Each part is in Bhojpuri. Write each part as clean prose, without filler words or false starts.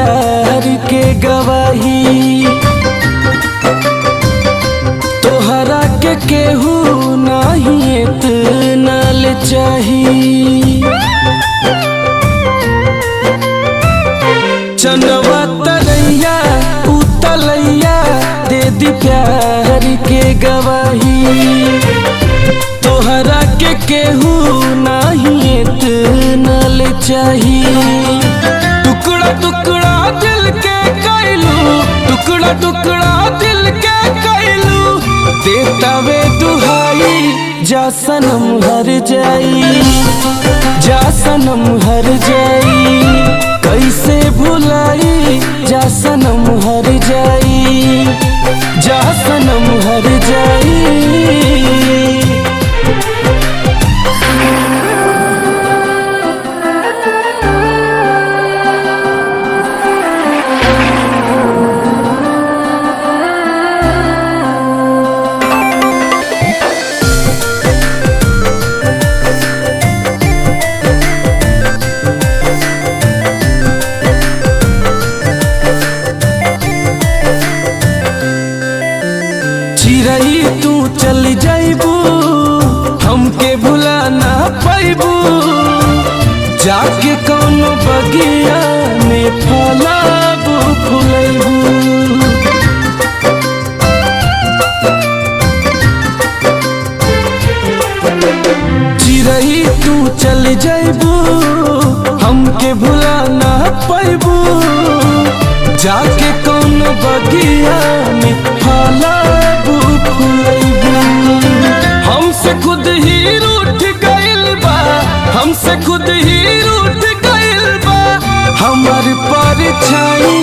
प्यार के गवाही, तोहरा के केहू नहीं इतना ले चाही। चनवा तरैया उतलैया दे दी प्यार के गवाही, तोहरा के केहू नहीं इतना ले चाही। टुकड़ा टुकड़ा दिल के कैलू, टुकड़ा टुकड़ा दिल के कैलू, देता वे दुहाई जा सनम हर जाई, जा सनम हर जाई। कैसे भुलाई जा सनम हर जाई, जा सनम हर जाई। चिरई तू चल जाइबू, हमके भुला ना पाइबू, जाके कौनो बगिया में फलाबू फुलैबू। चिरई तू चल जाइबू, हमके भुला ना पाइबू, जाके कौनो बगिया में फलाबू फुलैबू। हमसे खुद ही रूठ गइल बा, हमसे खुद ही रूठ गइल बा हमार परछाई,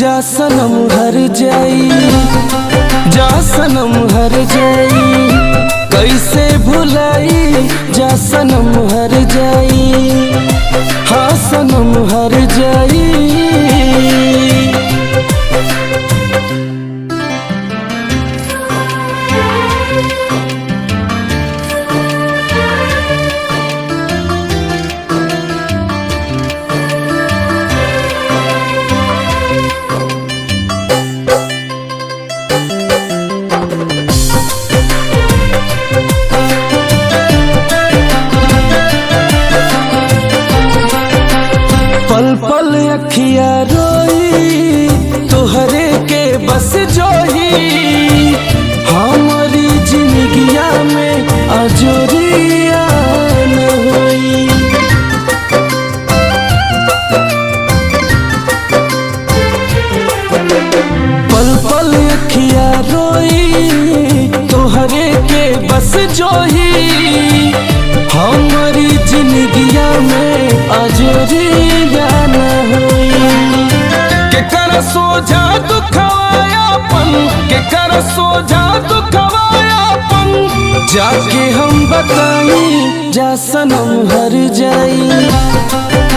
जा सनम हर जाई, जा सनम हर जाई। कैसे भुलाई जा सनम हर जाई, हाँ सनम हर जाई। पल पल अखिया रोई तोहरे के बस जोही, हमारी जिंदगिया में अजोरिया न होई। पल पल अखिया रोई तोहरे के बस जोही, हमारी जिंदगिया में अजोरिया न होई। के कर सोझा दुखवायापन, के कर सोझा दुखवायापन, जाके हम बताई जा सनम हर जाई।